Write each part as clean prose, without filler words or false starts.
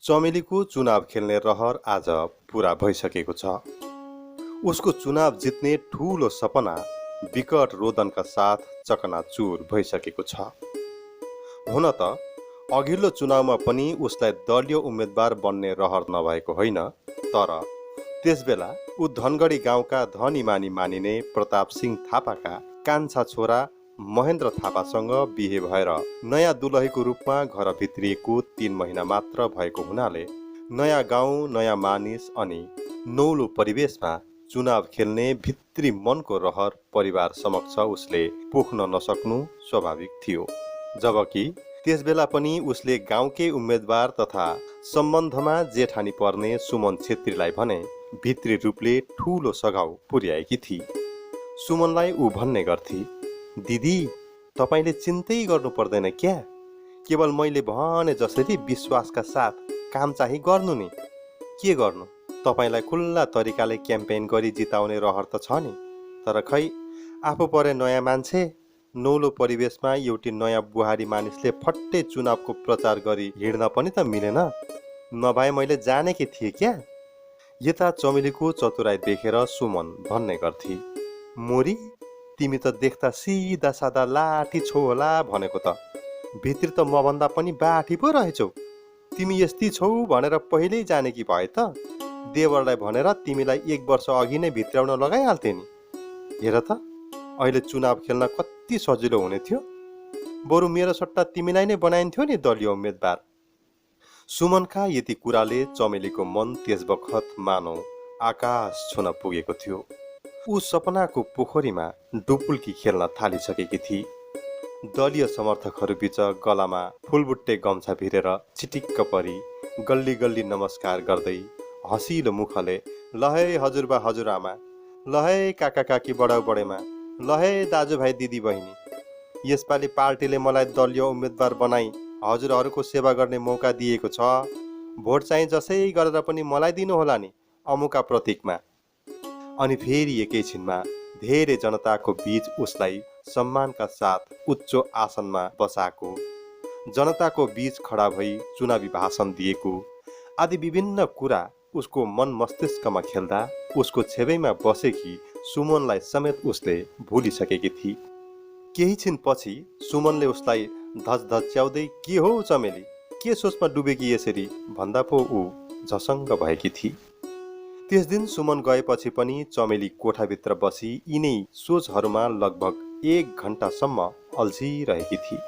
चमेलीको चुनाव खेल्ने रहर आज पुरा भइसकेको छ। उसको चुनाव जित्ने ठूलो सपना विकट रोदनका साथ चकनाचुर भइसकेको छ। हुन त अघिल्लो चुनावमा पनि उसलाई दलीय उम्मेदवार बन्ने रहर नभएको होइन, तर त्यसबेला ऊ धनगढी गाउँका धनीमानी मानिने प्रताप सिंह थापाका कान्छा छोरा महेन्द्र थापासँग बिहे भएर नयाँ दुलहीको रूपमा घर भित्रिएको 3 महिना मात्र भएको हुनाले नयाँ गाउँ, नयाँ मानिस अनि नौलो परिवेशमा चुनाव खेल्ने भित्री मनको रहर परिवार समक्ष उसले पोख्न नसक्नु स्वाभाविक थियो। जबकि त्यसबेला पनि उसले गाउँकै उम्मेदवार तथा सम्बन्धमा जेठानी पर्ने सुमन छेत्रीलाई भने भित्री रूपले ठूलो सघाउ पुर्याएकी थिए। सुमनलाई ऊ भन्ने गर्थी, दिदी तपाईले चिन्तै गर्नु पर्दैन क्या, केवल मैले भने जसरी विश्वासका साथ काम चाहिँ गर्नु नि। के गर्नु, तपाईलाई खुल्ला तरिकाले क्याम्पेन गरी जिताउने रहर त छ नि, तर खै आफू परे नयाँ मान्छे, नौलो परिवेशमा एउटी नयाँ बुहारी मानिसले फट्टै चुनावको प्रचार गरी हिँड्न पनि त मिलेन। नभए मैले जानेकी थिएँ क्या। यता चमेलीको चतुराई देखेर सुमन भन्ने गर्थी, मोरी तिमी त देख्दा सिधा सादा लाठी छौ होला भनेको त, भित्री त मभन्दा पनि बाठी पो रहेछौ। तिमी यस्ती छौ भनेर पहिल्यै जानेकी भए त देवरलाई भनेर तिमीलाई 1 वर्ष अघि नै भित्राउन लगाइहाल्थे नि। हेर त अहिले चुनाव खेल्न कति सजिलो हुने थियो, बरु मेरो सट्टा तिमीलाई नै बनाइन्थ्यो नि दलीय उम्मेदवार। सुमनका यति कुराले चमेलीको मन त्यसबखत मानौ आकाश छुन पुगेको थियो। ऊ सपनाको पोखरीमा डुबुल्की खेल्न थालिसकेकी थिए। दलीय समर्थकहरू बीच गलामा फुलबुट्टे गम्छा भिरेर चिटिक्क परी गल्ली गल्ली नमस्कार गर्दै हँसिलो मुखले लहे हजुरबा हजुरआमा, लहे काका काकी बडा बडेमा, लहे दाजुभाइ दिदी बहिनी, यसपालि पार्टीले मलाई दलीय उम्मेदवार बनाई हजुरहरूको सेवा गर्ने मौका दिएको छ। भोट चाहिँ जसै गरेर पनि मलाई दिनुहोला नि, अमुका प्रतीकमा। अनि फेरि एकैछिनमा धेरै जनताको बीच उसलाई सम्मानका साथ उच्च आसनमा बसाएको, जनताको बीच खडा भई चुनावी भाषण दिएको आदि विभिन्न कुरा उसको मन मस्तिष्कमा खेल्दा उसको छेवैमा बसेकी सुमनलाई समेत उसले भुलिसकेकी थिए। केही छिन पछि सुमनले उसलाई धजधच्याउँदै, के हो चमेली, के सोचमा डुबेकी यसरी भन्दा पो ऊ झसङ्ग भएकी थिए। त्यस दिन सुमन गएपछि पनि चमेली कोठाभित्र बसी यिनै सोचहरूमा लगभग 1 घण्टासम्म अल्झिरहेकी थिए।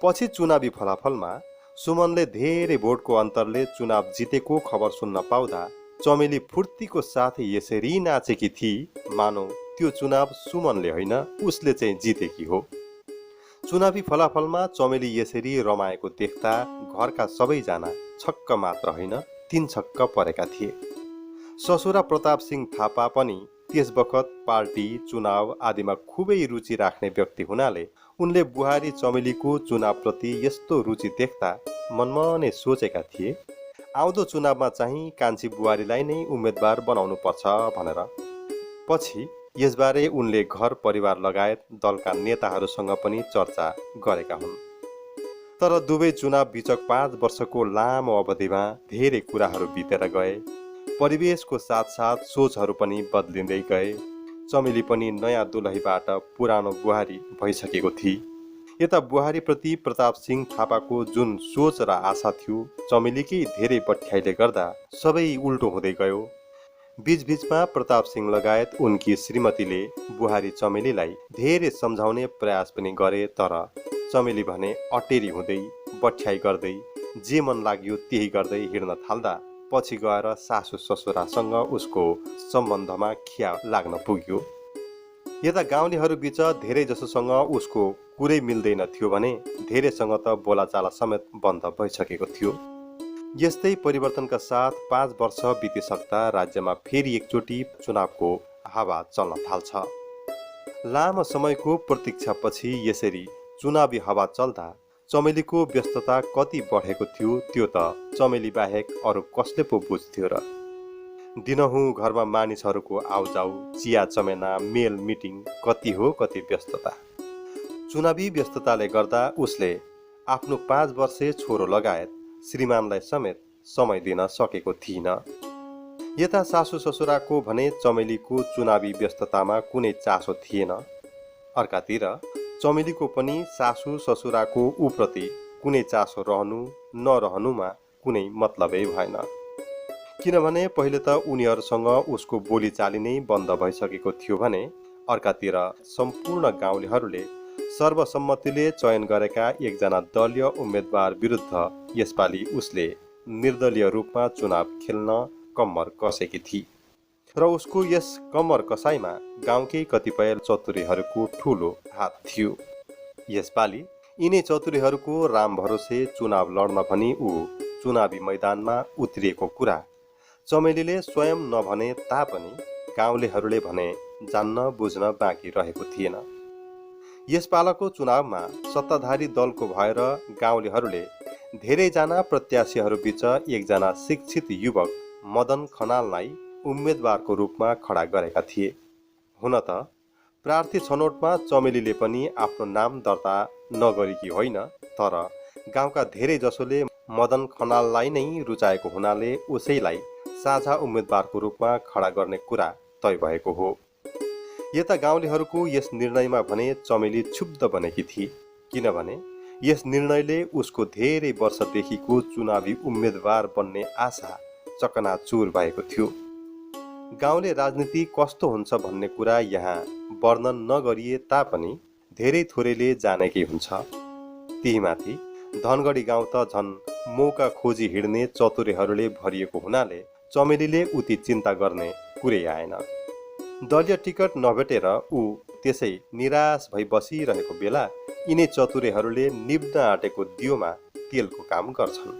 पछि चुनावी फलाफलमा सुमनले धेरै भोटको अन्तरले चुनाव जितेको खबर सुन्न पाउँदा चमेली फुर्तीको साथ यसरी नाचेकी थिए मानौ त्यो चुनाव सुमनले होइन उसले चाहिँ जितेकी हो। चुनावी फलाफलमा चमेली यसरी रमाएको देख्दा घरका सबैजना छक्क मात्र होइन 3 छक्क परेका थिए। ससुरा प्रताप सिंह थापा पनि त्यस बखत पार्टी चुनाव आदिमा खुबै रुचि राख्ने व्यक्ति हुनाले उनले बुहारी चमेलीको चुनावप्रति यस्तो रुचि देख्दा मनमनै सोचेका थिए, आउँदो चुनावमा चाहिँ कान्छी बुहारीलाई नै उम्मेदवार बनाउनु पर्छ भनेर। पछि यसबारे उनले घर परिवार लगायत दलका नेताहरूसँग पनि चर्चा गरेका हुन्। तर दुवै चुनाव बिचक 5 वर्षको लामो अवधिमा धेरै कुराहरू बितेर गए। परिवेशको साथसाथ सोचहरू पनि बदलिँदै गए। चमेली पनि नयाँ दुलहीबाट पुरानो बुहारी भइसकेको थिए। यता बुहारीप्रति प्रताप सिंह थापाको जुन सोच र आशा थियो, चमेलीकै धेरै बठ्याइले गर्दा सबै उल्टो हुँदै गयो। बीचबीचमा प्रताप सिंह लगायत उनकी श्रीमतीले बुहारी चमेलीलाई धेरै सम्झाउने प्रयास पनि गरे, तर चमेली भने अटेरी हुँदै बठ्याइ गर्दै जे मन लाग्यो त्यही गर्दै हिँड्न थाल्दा पछि गएर सासु ससुरासँग उसको सम्बन्धमा खिया लाग्न पुग्यो। यता गाउँलेहरू बीच धेरै जसोसँग उसको कुरै मिल्दैन थियो भने धेरैसँग त बोलाचाला समेत बन्द भइसकेको थियो। यस्तै परिवर्तनका साथ 5 वर्ष बितिसक्दा राज्यमा फेरि एकचोटि चुनावको हावा चल्न थाल्छ। लामो समयको प्रतीक्षापछि यसरी चुनावी हावा चल्दा चमेलीको व्यस्तता कति बढेको थियो त्यो त चमेली बाहेक अरू कसले पो बुझ्थ्यो र। दिनहुँ घरमा मानिसहरूको आउजाउ, चिया चमेना, मेल मिटिङ, कति हो कति व्यस्तता। चुनावी व्यस्तताले गर्दा उसले आफ्नो 5 वर्षे छोरो लगायत श्रीमानलाई समेत समय दिन सकेको थिइन। यता सासू ससुराको भने चमेलीको चुनावी व्यस्ततामा कुनै चासो थिएन। अर्कातिर चमेलीको पनि सासू ससुराको उप्रति कुनै चासो रहनु नरहनुमा कुनै मतलबै भएन। किनभने पहिले त उनीहरूसँग उसको बोलीचाली नै बन्द भइसकेको थियो भने अर्कातिर सम्पूर्ण गाउँलेहरूले सर्वसम्मतिले चयन गरेका एकजना दलीय उम्मेदवार विरुद्ध यसपालि उसले निर्दलीय रूपमा चुनाव खेल्न कम्मर कसेकी थिए र उसको यस कम्मर कसाइमा गाउँकै कतिपय चतुरीहरूको ठुलो हात थियो। यसपालि यिनै चतुरीहरूको राम भरोसे चुनाव लड्न भनी ऊ चुनावी मैदानमा उत्रिएको कुरा चमेलीले स्वयं नभने तापनि गाउँलेहरूले भने जान्न बुझ्न बाँकी रहेको थिएन। यसपालको चुनावमा सत्ताधारी दलको भएर गाउँलेहरूले धेरैजना प्रत्याशीहरूबीच एकजना शिक्षित युवक मदन खनाललाई उम्मेदवारको रूपमा खडा गरेका थिए। हुन त प्रार्थी छनौटमा चमेलीले पनि आफ्नो नाम दर्ता नगरेकी होइन, तर गाउँका धेरै जसोले मदन खनाललाई नै रुचाएको हुनाले उसैलाई साझा उम्मेदवारको रूपमा खडा गर्ने कुरा तय भएको हो। यता गाउँलेहरूको यस निर्णयमा भने चमेली क्षुब्ध बनेकी थिए, किनभने यस निर्णयले उसको धेरै वर्षदेखिको चुनावी उम्मेदवार बन्ने आशा चकनाचुर भएको थियो। गाउँले राजनीति कस्तो हुन्छ भन्ने कुरा यहाँ वर्णन नगरिए तापनि धेरै थोरैले जानेकै हुन्छ। त्यहीमाथि धनगढी गाउँ त झन् मौका खोजी हिँड्ने चतुरेहरूले भरिएको हुनाले चमेलीले उति चिन्ता गर्ने कुरै आएन। दलीय टिकट नभेटेर ऊ त्यसै निराश भई बसिरहेको बेला यिनै चतुरेहरूले निब्न आँटेको दियोमा तेलको काम गर्छन्।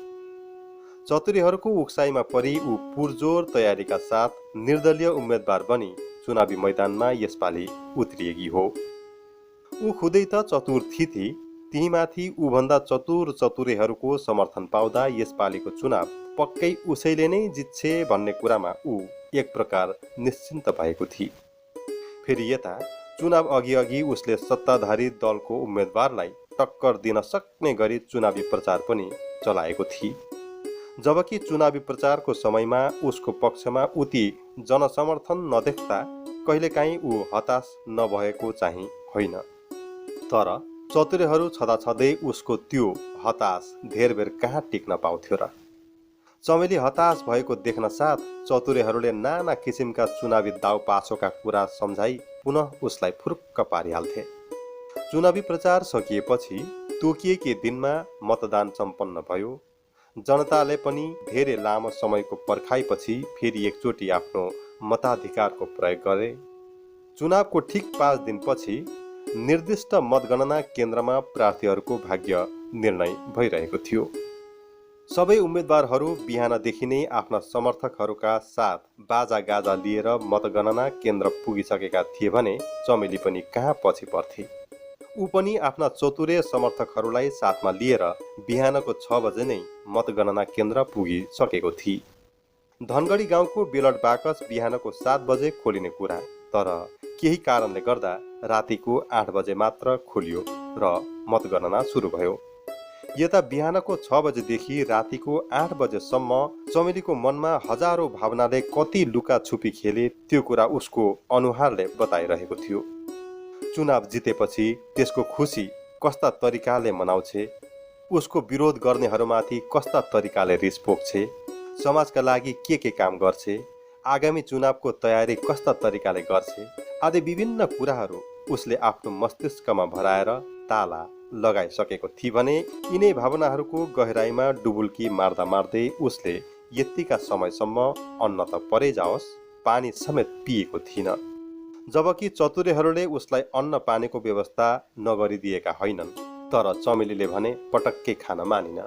चतुरीहरूको उक्साइमा परि ऊ पुरजोर तयारीका साथ निर्दलीय उम्मेदवार बनी चुनावी मैदानमा यसपालि उत्रिएकी हो। ऊ खुदै त चतुर थिथी, तीमाथि ऊभन्दा चतुर चतुरेहरूको समर्थन पाउँदा यसपालिको चुनाव पक्कै उसैले नै जित्छे भन्ने कुरामा ऊ एक प्रकार निश्चिन्त भएको थिए। फेरि यता चुनाव अघि उसले सत्ताधारी दलको उम्मेदवारलाई टक्कर दिन सक्ने गरी चुनावी प्रचार पनि चलाएको थिए। जबकि चुनावी प्रचारको समयमा उसको पक्षमा उति जनसमर्थन नदेख्दा कहिलेकाहीँ ऊ हताश नभएको चाहिँ होइन, तर चतुरेहरू छँदाछँदै उसको त्यो हताश धेर बेर कहाँ टिक्न पाउँथ्यो र। चमेली हताश भएको देख्न साथ चतुरेहरूले नाना किसिमका चुनावी दाउपासोका कुरा सम्झाई पुनः उसलाई फुरुक्क पारिहाल्थे। चुनावी प्रचार सकिएपछि तोकिएकै दिनमा मतदान सम्पन्न भयो। जनताले पनि धेरै लामो समयको पर्खाइपछि फेरि एकचोटि आफ्नो मताधिकारको प्रयोग गरे। चुनावको ठिक 5 दिनपछि निर्दिष्ट मतगणना केन्द्रमा प्रार्थीहरूको भाग्य निर्णय भइरहेको थियो। सबै उम्मेदवारहरू बिहानदेखि नै आफ्ना समर्थकहरूका साथ बाजागाजा लिएर मतगणना केन्द्र पुगिसकेका थिए भने चमेली पनि कहाँ पछि पर्थे। ऊ पनि आफ्ना चतुरे समर्थकहरूलाई साथमा लिएर बिहानको 6 बजे नै मतगणना केन्द्र पुगिसकेको थिए। धनगढी गाउँको बेलट बाकस बिहानको 7 बजे खोलिने कुरा, तर केही कारणले गर्दा रातिको 8 बजे मात्र खोलियो र मतगणना सुरु भयो। यता बिहानको 6 बजेदेखि रातिको 8 बजेसम्म चमेलीको मनमा हजारौं भावनाले कति लुका छुपी खेले त्यो कुरा उसको अनुहारले बताइरहेको थियो। चुनाव जितेपछि त्यसको खुसी कस्ता तरिकाले मनाउँछे, उसको विरोध गर्नेहरूमाथि कस्ता तरिकाले रिस पोख्छे, समाजका लागि के काम गर्छे, आगामी चुनावको तयारी कस्ता तरिकाले गर्छे आदि विभिन्न कुराहरू उसले आफ्नो मस्तिष्कमा भराएर ताला लगाइसकेको थिए भने यिनै भावनाहरूको गहिराईमा डुबुल्की मार्दा मार्दै उसले यतिका समयसम्म अन्न त परै जाओस् पानी समेत पिएको थिएन। जबकि चतुरेहरूले उसलाई अन्न पानीको व्यवस्था नगरिदिएका होइनन्, तर चमेलीले भने पटक्कै खान मानिन।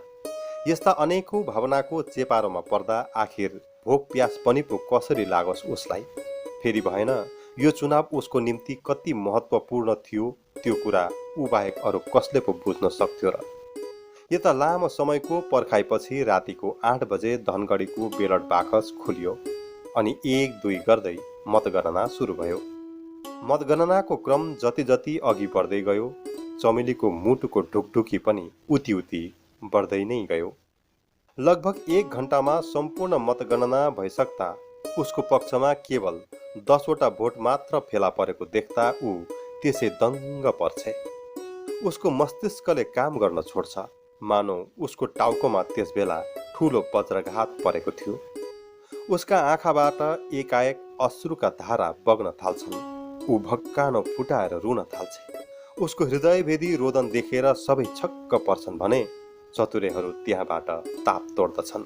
यस्ता अनेकौं भावनाको चेपारोमा पर्दा आखिर भोक प्यास पनि पो कसरी लागोस् उसलाई। फेरि भएन, यो चुनाव उसको निम्ति कति महत्त्वपूर्ण थियो त्यो कुरा ऊ बाहेक अरू कसले पो बुझ्न सक्थ्यो र। यता लामो समयको पर्खाइपछि रातिको 8 बजे धनगढीको बेलट बाकस खोलियो अनि 1-2 गर्दै मतगणना सुरु भयो। मतगणनाको क्रम जति जति अघि बढ्दै गयो, चमेलीको मुटुको ढुकढुकी पनि उति बढ्दै नै गयो। लगभग 1 घण्टामा सम्पूर्ण मतगणना भइसक्दा उसको पक्षमा केवल 10वटा भोट मात्र फेला परेको देख्दा ऊ त्यसै दङ्ग पर्छ। उसको मस्तिष्कले काम गर्न छोड्छ, मानौ उसको टाउकोमा त्यसबेला ठुलो वज्रघात परेको थियो। उसका आँखाबाट एकाएक अश्रुका धारा बग्न थाल्छन्। ऊ भक्कानो फुटाएर रुन थाल्छ। उसको हृदयभेदी रोदन देखेर सबै छक्क पर्छन् भने चतुरेहरू त्यहाँबाट ताप तोड्दछन्।